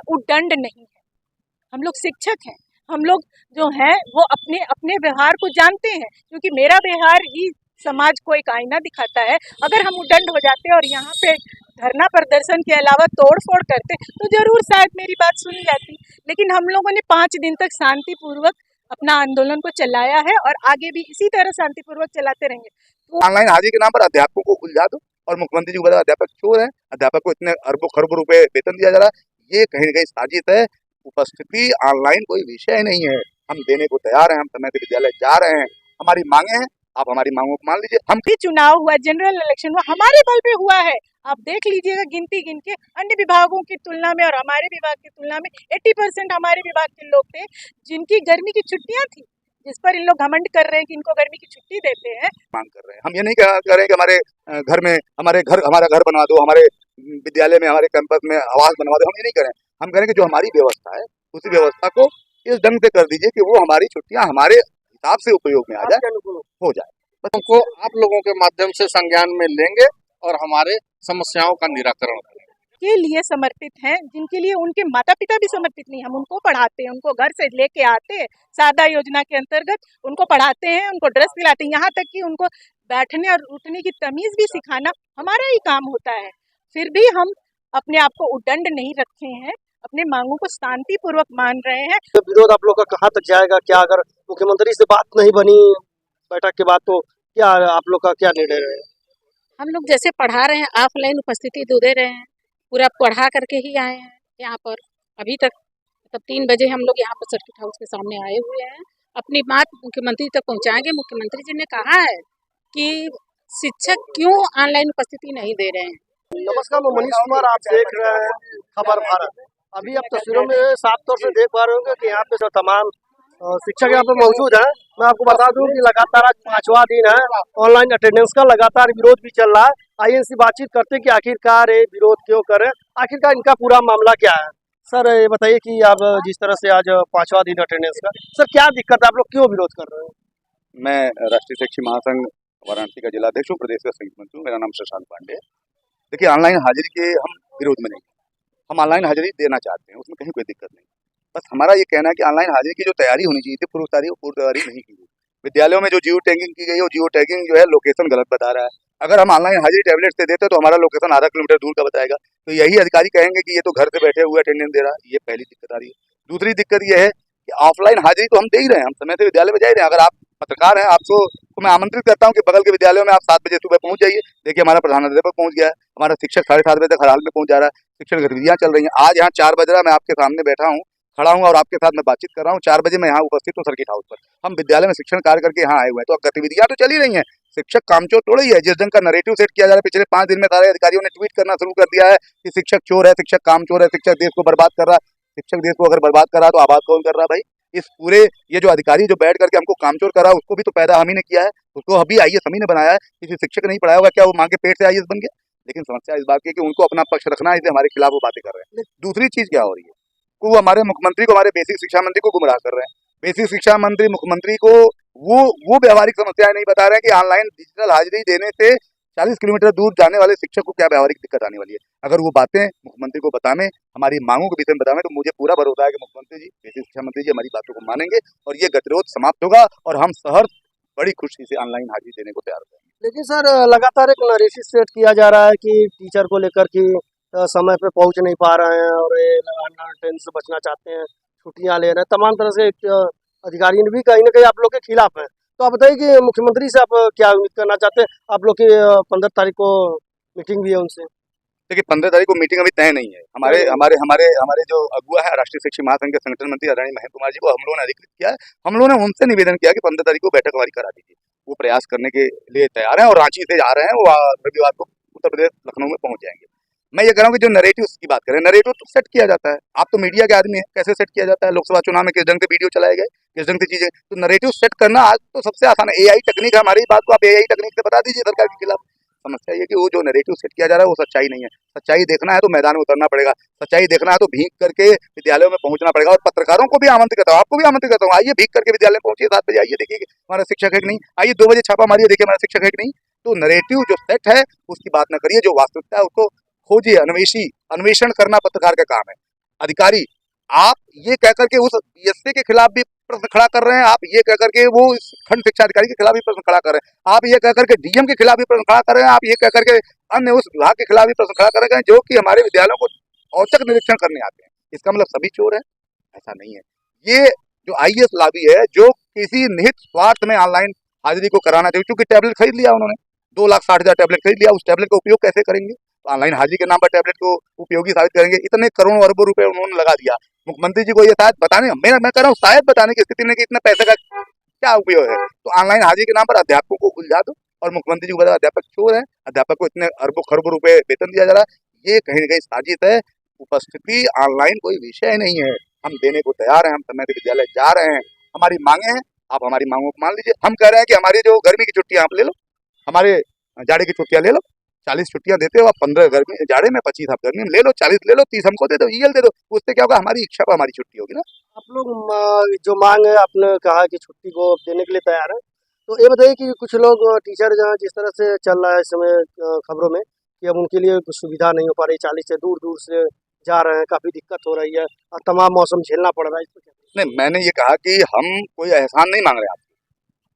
उद्दंड नहीं है। हम लोग शिक्षक हैं, हम लोग जो हैं वो अपने अपने व्यवहार को जानते हैं, क्योंकि मेरा व्यवहार ही समाज को एक आईना दिखाता है। अगर हम उद्दंड हो जाते और यहाँ पे धरना प्रदर्शन के अलावा तोड़ फोड़ करते तो जरूर शायद मेरी बात सुनी जाती, लेकिन हम लोगों ने 5 दिन तक शांतिपूर्वक अपना आंदोलन को चलाया है और आगे भी इसी तरह शांतिपूर्वक चलाते रहेंगे। तो ऑनलाइन हाजिरी के नाम पर अध्यापकों को उलझा दो और मुख्यमंत्री जी को बता अध्यापक चोर है, अध्यापक को इतने अरबों खरबों रुपए वेतन दिया जा रहा है, ये कहीं न कहीं साजिश है। उपस्थिति ऑनलाइन कोई विषय नहीं है, हम देने को तैयार हैं, हम समय से विद्यालय जा रहे हैं, हमारी मांगे हैं, आप हमारी मांगों को मान लीजिए। हम भी चुनाव हुआ, जनरल इलेक्शन हुआ, हमारे बल पे हुआ है। आप देख लीजिएगा गिनती गिन के, अन्य विभागों की तुलना में और हमारे विभाग की तुलना में 80% हमारे विभाग के लोग थे जिनकी गर्मी की छुट्टियां थी, जिस पर इन लोग घमंड कर रहे हैं कि इनको गर्मी की छुट्टी देते हैं। मांग कर रहे हैं, हम ये नहीं कह रहे कि हमारे घर में हमारा घर बनवा दो, हमारे विद्यालय में हमारे कैंपस में आवास बनवा दो, हम ये नहीं कह रहे हैं। हम कह रहे हैं कि जो हमारी व्यवस्था है उसी व्यवस्था को इस ढंग से कर दीजिए कि वो हमारी छुट्टियां हमारे हिसाब से उपयोग में आ जाए, हो जाए। को आप लोगों के माध्यम से संज्ञान में लेंगे और हमारे समस्याओं का निराकरण के लिए समर्पित हैं, जिनके लिए उनके माता पिता भी समर्पित नहीं। हम उनको पढ़ाते हैं, उनको घर से लेके आते हैं, सादा योजना के अंतर्गत उनको पढ़ाते हैं, उनको ड्रेस दिलाते हैं, यहाँ तक कि उनको बैठने और उठने की तमीज भी सिखाना हमारा ही काम होता है। फिर भी हम अपने आप को उद्दंड नहीं रखे हैं, अपने मांगों को शांतिपूर्वक मान रहे हैं। तो विरोध आप लोग का कहाँ तक जाएगा? क्या अगर मुख्यमंत्री से बात नहीं बनी बैठक के बाद तो क्या आप लोग का क्या निर्णय रहेगा? हम लोग जैसे पढ़ा रहे हैं, ऑफलाइन उपस्थिति दे रहे हैं, पूरा पढ़ा करके ही आए हैं यहाँ पर। अभी तक मतलब 3 बजे हम लोग यहाँ पर सर्किट हाउस के सामने आए हुए हैं, अपनी बात मुख्यमंत्री तक पहुँचाएंगे। मुख्यमंत्री जी ने कहा है कि शिक्षक क्यों ऑनलाइन उपस्थिति नहीं दे रहे हैं। नमस्कार, मैं मनीष कुमार, आप देख रहे हैं खबर भारत। अभी आप तस्वीरों में साफ तौर से देख पा रहे होंगे कि यहाँ पे जो तमाम शिक्षक यहाँ पे मौजूद हैं। मैं आपको बता दूं कि लगातार आज 5वां दिन है ऑनलाइन अटेंडेंस का, लगातार विरोध भी चल रहा है। आइए इनसे बातचीत करते हैं कि आखिरकार ये विरोध क्यों कर रहे हैं, आखिरकार इनका पूरा मामला क्या है। सर ये बताइए कि आप जिस तरह से आज 5वां दिन अटेंडेंस का, सर क्या दिक्कत है, आप लोग क्यों विरोध कर रहे हैं? मैं राष्ट्रीय शिक्षक महासंघ वाराणसी का जिलाध्यक्ष हूँ, प्रदेश का संयुक्त मंत्री हूँ, मेरा नाम शशांक पांडे है। देखिए, ऑनलाइन हाजिरी के हम विरोध में नहीं, हम ऑनलाइन हाजिरी देना चाहते हैं, उसमें कहीं कोई दिक्कत नहीं। बस हमारा ये कहना है कि ऑनलाइन हाजिरी की जो तैयारी होनी चाहिए थी, पूर्व तैयारी नहीं की गई। विद्यालयों में जो जियो टैगिंग की गई है, वो जियो टैगिंग जो है लोकेशन गलत बता रहा है। अगर हम ऑनलाइन हाजिरी टैबलेट से देते तो हमारा लोकेशन आधा किलोमीटर दूर का बताएगा, तो यही अधिकारी कहेंगे कि ये तो घर से बैठे हुए अटेंडेंस दे रहा है। ये पहली दिक्कत आ रही है। दूसरी दिक्कत ये है कि ऑफलाइन हाजिरी तो हम दे ही रहे हैं, हम समय से विद्यालय में जा ही रहे हैं। अगर आप पत्रकार हैं, आपको तो मैं आमंत्रित करता हूँ कि बगल के विद्यालयों में आप 7 बजे सुबह पहुंच जाइए। देखिए, हमारा प्रधानाध्यापक पहुंच गया है, हमारा शिक्षक 7:30 बजे तक हर हाल में पहुंच जा रहा है, शिक्षण गतिविधियां चल रही हैं। आज यहाँ 4 बज रहा है, मैं आपके सामने बैठा हूँ, खड़ा हूँ और आपके साथ मैं बातचीत कर रहा हूँ। 4 बजे मैं यहाँ उपस्थित हूँ सर्किट हाउस पर। हम विद्यालय में शिक्षण कार्य करके यहाँ आए हुए हैं, तो गतिविधियां तो चल ही रही हैं। शिक्षक कामचोर थोड़ी है। जिस ढंग का नरेटिव सेट किया जा रहा है, पिछले 5 दिन में सारे अधिकारियों ने ट्वीट करना शुरू कर दिया है कि शिक्षक चोर है, शिक्षक कामचोर है, शिक्षक देश को बर्बाद कर रहा है। शिक्षक देश को अगर बर्बाद कर रहा है तो आबाद कौन कर रहा है भाई? इस पूरे ये जो अधिकारी जो बैठ करके हमको कामचोर कर रहा है, उसको भी तो पैदा हम ही ने किया है, उसको अभी आईएएस हम ही ने बनाया है। किसी शिक्षक नहीं पढ़ाया होगा, क्या वो माँ के पेट से आईएएस बन गया? लेकिन समस्या इस बात की है कि उनको अपना पक्ष रखना है, इसलिए हमारे खिलाफ वो बातें कर रहे हैं। दूसरी चीज क्या हो रही है, वो हमारे मुख्यमंत्री को, हमारे बेसिक शिक्षा मंत्री को गुमराह कर रहे हैं। बेसिक शिक्षा मंत्री मुख्यमंत्री को वो व्यवहारिक समस्याएं नहीं बता रहे हैं कि ऑनलाइन डिजिटल हाजिरी देने से 40 किलोमीटर दूर जाने वाले शिक्षक को क्या व्यवहारिक दिक्कत आने वाली है। अगर वो बातें मुख्यमंत्री को बतावें, हमारी मांगों के विषय में बतावें, तो मुझे पूरा भरोसा है कि मुख्यमंत्री जी, बेसिक शिक्षा मंत्री जी हमारी बातों को मानेंगे और ये गतिरोध समाप्त होगा और हम शहर बड़ी खुशी से ऑनलाइन हाजिरी देने को तैयार हैं। लेकिन सर लगातार एक नरेटिव सेट किया जा रहा है कि टीचर को लेकर कि समय पे पहुंच नहीं पा रहे हैं और अटेंडेंस से बचना चाहते हैं, छुट्टियां ले रहे हैं, तमाम तरह से अधिकारी भी कहीं ना कहीं आप लोग के खिलाफ है। तो आप बताइए कि मुख्यमंत्री से आप क्या उम्मीद करना चाहते हैं? आप लोग की 15 तारीख को मीटिंग भी है उनसे। देखिए, 15 तारीख को मीटिंग अभी तय नहीं है। हमारे जो अगुआ है राष्ट्रीय शिक्षक महासंघ के संगठन मंत्री आदरणीय महेंद्र कुमार जी को हम लोगों ने अधिकृत किया है। हम लोगों ने उनसे निवेदन किया कि 15 तारीख को बैठक हमारी करा दीजिए। वो प्रयास करने के लिए तैयार हैं और रांची से जा रहे हैं, वो रविवार को उत्तर प्रदेश लखनऊ में पहुंच जाएंगे। मैं ये कह रहा हूँ कि जो नरेटिव की बात करें, नरेटिव तो सेट किया जाता है। आप तो मीडिया के आदमी हैं, कैसे सेट किया जाता है? लोकसभा चुनाव में किस ढंग से वीडियो चलाए गए, किस ढंग से चीजें, तो नरेटिव सेट करना आज तो सबसे आसान है। एआई टेक्निक है, हमारी बात को आप एआई टेक्निक से बता दीजिए सरकार के खिलाफ। समस्या ये कि वो जो नरेटिव सेट किया जा रहा है वो सच्चाई नहीं है। सच्चाई देखना है तो मैदान में उतरना पड़ेगा, सच्चाई देखना है तो भीग करके विद्यालयों में पहुंचना पड़ेगा। और पत्रकारों को भी आमंत्रित करता हूँ, आपको भी आमंत्रित करता हूँ, आइए भीग करके विद्यालय में पहुंचिए, 7 बजे आइए, देखिए हमारा शिक्षक है कि नहीं। आइए 2 बजे छापा मारिए, देखिए हमारा शिक्षक है कि नहीं। तो नरेटिव जो सेट है उसकी बात न करिए, जो वास्तविकता है उसको खोजिए। अन्वेषण करना पत्रकार का काम है। अधिकारी आप ये कह करके उस बीएससी के खिलाफ भी प्रश्न खड़ा कर रहे हैं, आप ये कह करके वो खंड शिक्षा अधिकारी के खिलाफ भी प्रश्न खड़ा कर रहे हैं, आप ये कह करके डीएम के खिलाफ भी प्रश्न खड़ा कर रहे हैं, आप ये कह करके अन्य उस विभाग के खिलाफ भी प्रश्न खड़ा कर रहे हैं जो कि हमारे विद्यालयों को औचक निरीक्षण करने आते हैं। इसका मतलब सभी चोर है? ऐसा नहीं है। ये जो आईएएस लॉबी है जो किसी निहित स्वार्थ में ऑनलाइन हाजिरी को कराना चाहिए, क्योंकि टैबलेट खरीद लिया उन्होंने, 2,60,000 टैबलेट खरीद लिया, उस टैबलेट का उपयोग कैसे करेंगे? तो ऑनलाइन हाजिरी के नाम पर टैबलेट को उपयोगी साबित करेंगे। इतने करोड़ों अरबों रुपए उन्होंने लगा दिया। मुख्यमंत्री जी को ये शायद बताने, मैं कह रहा हूँ शायद बताने की स्थिति में कि इतने पैसे का क्या उपयोग है। तो ऑनलाइन हाजिरी के नाम पर अध्यापकों को उलझा दो और मुख्यमंत्री जी को बता अध्यापक चोर है, अध्यापक को इतने अरबों खरबों रुपए वेतन दिया जा रहा है। ये कहीं न कहीं साजिश है। उपस्थिति ऑनलाइन कोई विषय नहीं है। हम देने को तैयार हैं, हम समय पे विद्यालय जा रहे हैं। हमारी मांगे हैं, आप हमारी मांगों को मान लीजिए। हम कह रहे हैं कि हमारी जो गर्मी की छुट्टियां आप ले लो, हमारे जाड़े की छुट्टियां ले लो। 40 छुट्टियां देते हो आप, 15 गर्मी जाड़े में, 25 आप गर्मी में ले लो, 40 ले लो, 30 हमको दे दो, ईएल दे दो। उससे क्या होगा? हमारी इच्छा पर हमारी छुट्टी होगी ना। आप लोग जो मांग है आपने कहा कि छुट्टी को देने के लिए तैयार है, तो ये बताइए कि कुछ लोग टीचर जहाँ जिस तरह से चल रहा है इस समय खबरों में कि अब उनके लिए कुछ सुविधा नहीं हो पा रही, 40 से दूर से जा रहे हैं, काफ़ी दिक्कत हो रही है और तमाम मौसम झेलना पड़ रहा है। इस पर क्या? नहीं, मैंने ये कहा कि हम कोई एहसान नहीं मांग रहे आपसे,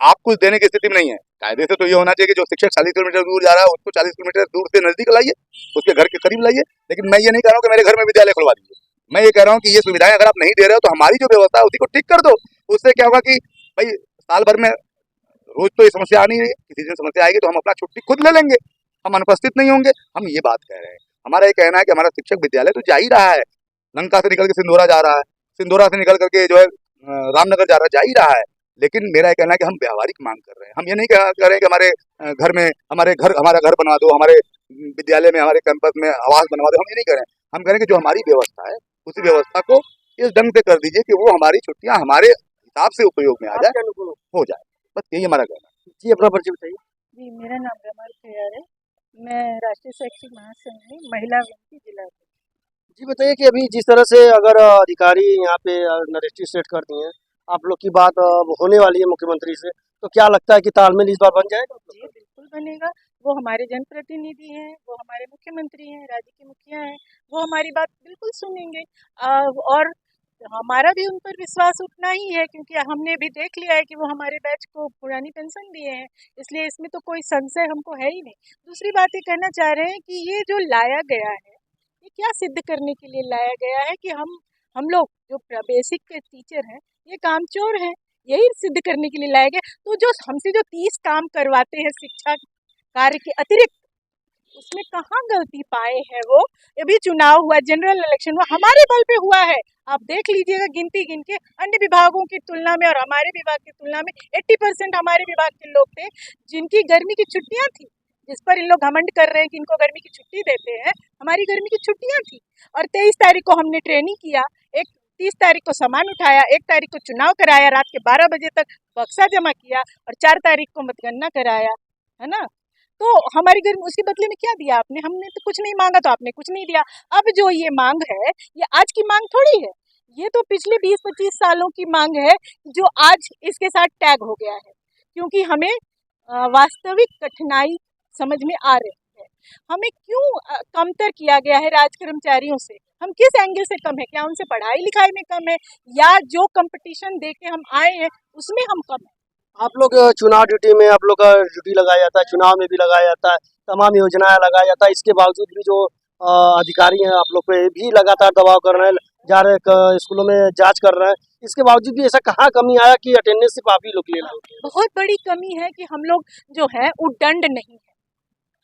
आप कुछ देने की स्थिति में नहीं है। कायदे से तो ये होना चाहिए कि जो शिक्षक 40 किलोमीटर दूर जा रहा है उसको 40 किलोमीटर दूर से नजदीक लाइए, उसके घर के करीब लाइए। लेकिन मैं ये नहीं कह रहा हूँ कि मेरे घर में विद्यालय खुलवा दीजिए। मैं ये कह रहा हूँ कि ये सुविधाएं अगर आप नहीं दे रहे हो तो हमारी जो व्यवस्था है उसी को ठीक कर दो। उससे क्या होगा कि भाई साल भर में रोज तो ये समस्या आनी है, किसी दिन समस्या आएगी तो हम अपना छुट्टी खुद ले लेंगे, हम अनुपस्थित नहीं होंगे। हम ये बात कह रहे हैं। हमारा ये कहना है कि हमारा शिक्षक विद्यालय तो जा ही रहा है, लंका से निकल के सिंदूरा जा रहा है, सिंदूरा से निकल करके जो है रामनगर जा रहा है, जा ही रहा है। लेकिन मेरा ये कहना है कि हम व्यावहारिक मांग कर रहे हैं। हम ये नहीं कह रहे हैं कि हमारे घर में हमारा घर बनवा दो, हमारे विद्यालय में, हमारे कैंपस में आवास बनवा दो। हम ये नहीं कह रहे हैं। हम कह रहे हैं कि जो हमारी व्यवस्था है उसी व्यवस्था को इस ढंग से कर दीजिए कि वो हमारी छुट्टियां हमारे हिसाब से उपयोग में आ जाए, हो जाए। बस यही हमारा कहना है। जी, अपना परिचय बताइए। जी, मेरा नाम रमल खैर है। मैं राष्ट्रीय शैक्षिक महासंघ में महिला विंग की जिला अध्यक्ष। जी बताइए कि अभी जिस तरह से अगर अधिकारी यहाँ पे रजिस्ट्रेट कर दिए हैं, आप लोग की बात होने वाली है मुख्यमंत्री से, तो क्या लगता है कि तालमेल इस बार बन जाएगा? जी, बिल्कुल बनेगा। वो हमारे जनप्रतिनिधि हैं, वो हमारे मुख्यमंत्री हैं, राज्य के मुखिया हैं, वो हमारी बात बिल्कुल सुनेंगे। और हमारा भी उन पर विश्वास उतना ही है क्योंकि हमने भी देख लिया है कि वो हमारे बैच को पुरानी पेंशन दिए हैं, इसलिए इसमें तो कोई संशय हमको है ही नहीं। दूसरी बात ये कहना चाह रहे हैं कि ये जो लाया गया है, ये क्या सिद्ध करने के लिए लाया गया है कि हम लोग जो बेसिक के टीचर हैं, ये कामचोर हैं, यही सिद्ध करने के लिए लाया गया। तो जो हमसे जो 30 काम करवाते हैं शिक्षा कार्य के अतिरिक्त, उसमें कहाँ गलती पाए हैं वो? अभी चुनाव हुआ, जनरल इलेक्शन हुआ, हमारे बल पे हुआ है। आप देख लीजिएगा गिनती गिन के, अन्य विभागों की तुलना में और हमारे विभाग की तुलना में 80% हमारे विभाग के लोग थे जिनकी गर्मी की छुट्टियां थी, जिस पर इन लोग घमंड कर रहे हैं कि इनको गर्मी की छुट्टी देते हैं। हमारी गर्मी की छुट्टियां थी और 23 तारीख को हमने ट्रेनिंग किया, 30 तारीख को सामान उठाया, 1 तारीख को चुनाव कराया, रात के 12 बजे तक बक्सा जमा किया और 4 तारीख को मतगणना कराया, है ना। तो हमारी गर्मी, उसके बदले में क्या दिया आपने? हमने तो कुछ नहीं मांगा, तो आपने कुछ नहीं दिया। अब जो ये मांग है, ये आज की मांग थोड़ी है, ये तो पिछले 20-25 सालों की मांग है जो आज इसके साथ टैग हो गया है, क्योंकि हमें वास्तविक कठिनाई समझ में आ रही है। हमें क्यों कमतर किया गया है राज कर्मचारियों से? हम किस एंगल से कम है? क्या उनसे पढ़ाई लिखाई में कम है, या जो कंपटीशन दे के हम आए हैं उसमें हम कम है? आप लोग चुनाव ड्यूटी में आप लोग का ड्यूटी लगाया जाता है, चुनाव में भी लगाया जाता है, तमाम योजनाएं लगाया जाता है, इसके बावजूद भी जो अधिकारी हैं आप लोग पे भी लगातार दबाव कर रहे हैं, जा रहे स्कूलों में जांच कर रहे हैं, इसके बावजूद भी ऐसा कहाँ कमी आया कि अटेंडेंस सिर्फ आप ही लोग ले रहे हैं? बहुत बड़ी कमी है कि हम लोग जो है उद्दंड नहीं है,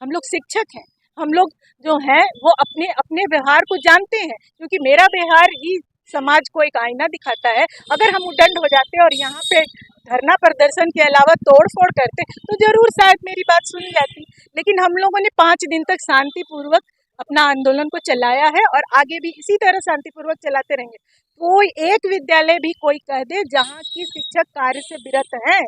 हम लोग शिक्षक हैं, हम लोग जो हैं वो अपने अपने व्यवहार को जानते हैं, क्योंकि मेरा व्यवहार ही समाज को एक आईना दिखाता है। अगर हम उद्दंड हो जाते और यहाँ पे धरना प्रदर्शन के अलावा तोड़ फोड़ करते तो जरूर शायद मेरी बात सुनी जाती, लेकिन हम लोगों ने 5 दिन तक शांतिपूर्वक अपना आंदोलन को चलाया है और आगे भी इसी तरह शांतिपूर्वक चलाते रहेंगे। कोई एक विद्यालय भी कोई कह दे जहाँ की शिक्षक कार्य से विरत हैं,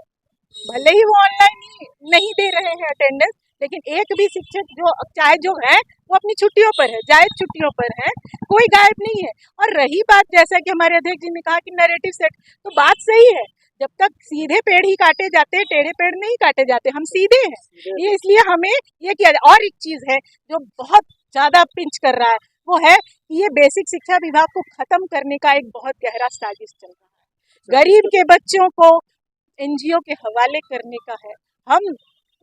भले ही वो ऑनलाइन नहीं दे रहे हैं अटेंडेंस, लेकिन एक भी शिक्षक चाहे जो है वो अपनी छुट्टियों पर है, जायज छुट्टियों पर है, कोई गायब नहीं है। और रही बात, जैसा कि हमारे अध्यक्ष जी ने कहा कि नैरेटिव सेट, तो बात सही है, जब तक सीधे पेड़ ही काटे जाते हैं, टेढ़े पेड़ नहीं काटे जाते, हम सीधे हैं। ये इसलिए हमें ये किया। और एक चीज है जो बहुत ज्यादा पिंच कर रहा है, वो है कि ये बेसिक शिक्षा विभाग को खत्म करने का एक बहुत गहरा साजिश चल रहा है। गरीब के बच्चों को एनजीओ के हवाले करने का है। हम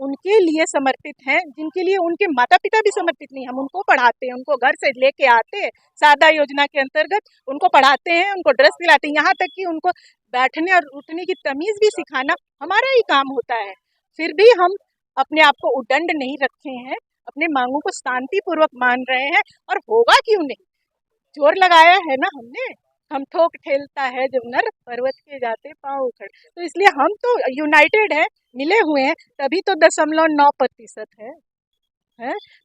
उनके लिए समर्पित हैं जिनके लिए उनके माता पिता भी समर्पित नहीं। हम उनको पढ़ाते हैं, उनको घर से लेके आते हैं, सादा योजना के अंतर्गत उनको पढ़ाते हैं, उनको ड्रेस दिलाते हैं, यहाँ तक कि उनको बैठने और उठने की तमीज भी सिखाना हमारा ही काम होता है। फिर भी हम अपने आप को उदंड नहीं रखे हैं, अपने मांगों को शांतिपूर्वक मान रहे हैं। और होगा क्यों नहीं, जोर लगाया है ना हमने। हम ठोक ठेलता है जब नर, पर्वत के जाते पाँव उखड़। तो इसलिए हम तो यूनाइटेड है, मिले हुए हैं, तभी तो 0.9% है।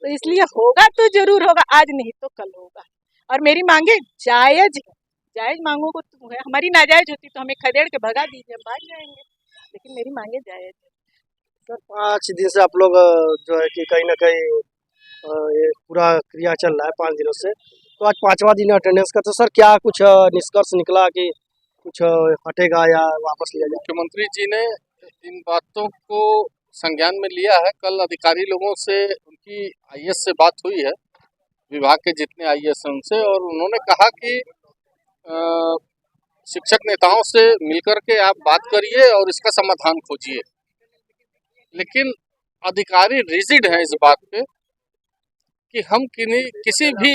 तो इसलिए होगा तो जरूर होगा, आज नहीं तो कल होगा। और मेरी मांगे जायज है, जायज मांगों को तो है। हमारी नाजायज होती तो हमें खदेड़ के भगा दीजिए, हम भाग जाएंगे, लेकिन मेरी मांगे जायज है। सर 5 दिन से आप लोग जो है कि कहीं ना कहीं ये पूरा क्रिया चल रहा है 5 दिनों से, तो आज 5वां दिन अटेंडेंस का, तो सर क्या कुछ निष्कर्ष निकला कि कुछ हटेगा या वापस लिया जाए? मुख्यमंत्री जी ने इन बातों को संज्ञान में लिया है। कल अधिकारी लोगों से उनकी आईएएस से बात हुई है, विभाग के जितने आईएएस हैं उनसे, और उन्होंने कहा कि शिक्षक नेताओं से मिलकर के आप बात करिए और इसका समाधान खोजिए। लेकिन अधिकारी रिजिड हैं इस बात पे कि हम किसी भी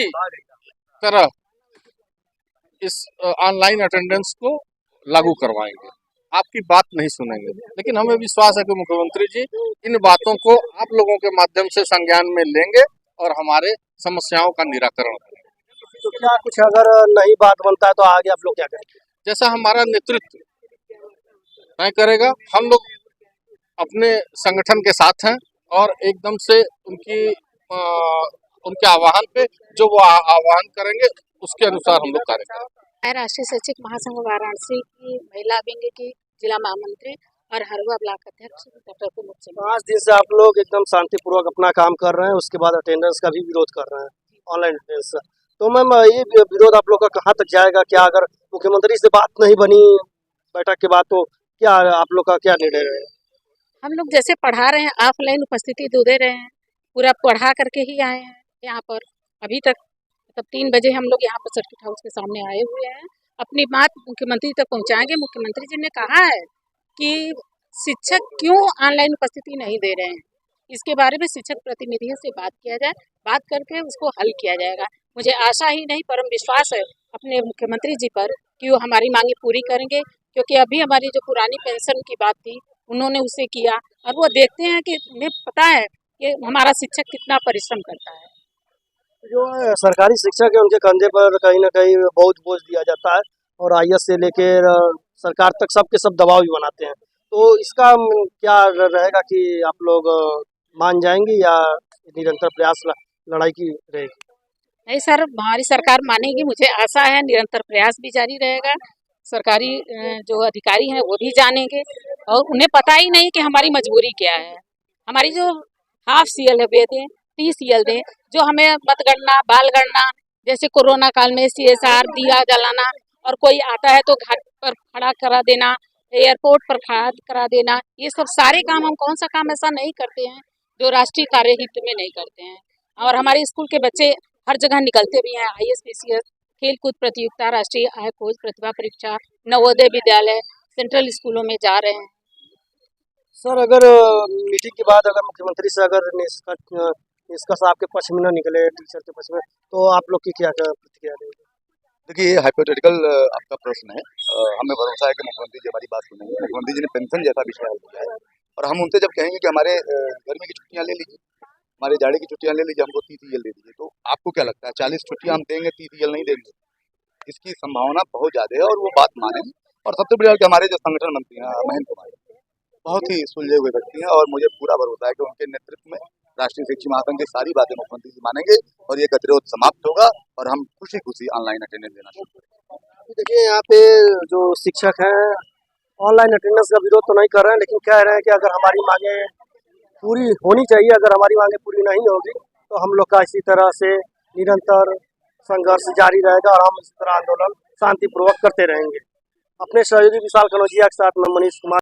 तरह इस ऑनलाइन अटेंडेंस को लागू करवाएंगे, आपकी बात नहीं सुनेंगे। लेकिन हमें विश्वास है कि मुख्यमंत्री जी इन बातों को आप लोगों के माध्यम से संज्ञान में लेंगे और हमारे समस्याओं का निराकरण करेंगे। तो क्या कुछ अगर नहीं बात बनता है तो आगे आप लोग क्या करेंगे? जैसा हमारा नेतृत्व तय करेगा, हम लोग अपने संगठन के साथ हैं और एकदम से उनके आह्वान पे जो वो आह्वान करेंगे उसके अनुसार हम लोग कार्य करेंगे। मैं राष्ट्रीय शैक्षिक महासंघ वाराणसी की महिला विंग की जिला महामंत्री और हरवा ब्लॉक अध्यक्ष डॉक्टर कुमुद सिंह। 5 दिन से आप लोग एकदम शांतिपूर्वक अपना काम कर रहे हैं, उसके बाद अटेंडेंस का भी विरोध कर रहे हैं, ऑनलाइन अटेंडेंस। तो मैम ये विरोध आप लोग का कहाँ तक जाएगा? क्या अगर मुख्यमंत्री से बात नहीं बनी बैठक के बाद तो क्या आप लोग का क्या निर्णय रहेगा? हम लोग जैसे पढ़ा रहे हैं, ऑफलाइन उपस्थिति दे रहे हैं, पूरा पढ़ा करके ही आए हैं यहाँ पर। अभी तक मतलब 3 बजे हम लोग यहाँ पर सर्किट हाउस के सामने आए हुए हैं, अपनी बात मुख्यमंत्री तक पहुँचाएंगे। मुख्यमंत्री जी ने कहा है कि शिक्षक क्यों ऑनलाइन उपस्थिति नहीं दे रहे हैं, इसके बारे में शिक्षक प्रतिनिधियों से बात किया जाए, बात करके उसको हल किया जाएगा। मुझे आशा ही नहीं परम विश्वास है अपने मुख्यमंत्री जी पर कि वो हमारी मांगे पूरी करेंगे, क्योंकि अभी हमारी जो पुरानी पेंशन की बात थी उन्होंने उसे किया, और वो देखते हैं कि उन्हें पता है कि हमारा शिक्षक कितना परिश्रम करता है। जो सरकारी शिक्षक है उनके कंधे पर कहीं ना कहीं बहुत बोझ दिया जाता है, और आईएएस से लेकर सरकार तक सबके सब दबाव भी बनाते हैं। तो इसका क्या रहेगा कि आप लोग मान जाएंगे या निरंतर प्रयास लड़ाई की रहेगी? नहीं सर, हमारी सरकार मानेगी, मुझे आशा है। निरंतर प्रयास भी जारी रहेगा। सरकारी जो अधिकारी हैं वो भी जानेंगे, और उन्हें पता ही नहीं कि हमारी मजबूरी क्या है। हमारी जो हाफ सीएल है वे दें, TCL दें, जो हमें मतगणना, बाल गणना, जैसे कोरोना काल में CSR दिया जलाना, और कोई आता है तो घाट पर खड़ा करा देना, एयरपोर्ट पर खड़ा करा देना, ये सब सारे काम हम कौन सा काम ऐसा नहीं करते हैं जो राष्ट्रीय कार्य हित में नहीं करते हैं। और हमारे स्कूल के बच्चे हर जगह निकलते भी हैं, IAS PCS, खेलकूद प्रतियोगिता, राष्ट्रीय आय खोज प्रतिभा परीक्षा, नवोदय विद्यालय, सेंट्रल स्कूलों में जा रहे हैं। सर अगर मीटिंग के बाद अगर मुख्यमंत्री से अगर निष्कर्ष आपके पक्ष में न निकले, टीचर के पक्ष में, तो आप लोग की क्या प्रतिक्रिया रहेगी? देखिए, ये हाइपोथेटिकल आपका प्रश्न है। हमें भरोसा है कि मुख्यमंत्री जी हमारी बात सुनेंगे। मुख्यमंत्री जी ने पेंशन जैसा विषय हल किया है, और हम उनसे जब कहेंगे कि हमारे गर्मी की छुट्टियां ले लीजिए, हमारे जाड़े की छुट्टियां ले लीजिए, हमको 30 EL दे दीजिए, तो आपको क्या लगता है 40 छुट्टियां हम देंगे, 30 EL नहीं देंगे? इसकी संभावना बहुत ज़्यादा है, और वो बात मानेंगे। और सबसे बड़ी बात कि हमारे जो संगठन मंत्री हैं महेंद्र कुमार, बहुत ही सुलझे हुए व्यक्ति हैं, और मुझे पूरा भरोसा है कि उनके नेतृत्व में राष्ट्रीय शिक्षक महासंघ की सारी बातें मुख्यमंत्री जी मानेंगे, और ये गतिरोध समाप्त होगा, और हम खुशी खुशी ऑनलाइन अटेंडेंस देना शुरू करेंगे। देखिए यहाँ पे जो शिक्षक हैं ऑनलाइन अटेंडेंस का विरोध तो नहीं कर रहे हैं, लेकिन कह रहे हैं कि अगर हमारी मांगे पूरी होनी चाहिए, अगर हमारी मांगे पूरी नहीं होगी तो हम लोग का इसी तरह से निरंतर संघर्ष जारी रहेगा, और हम इस तरह आंदोलन शांतिपूर्वक करते रहेंगे। अपने सहयोगी विशाल कनौजिया के साथ मैं मनीष कुमार।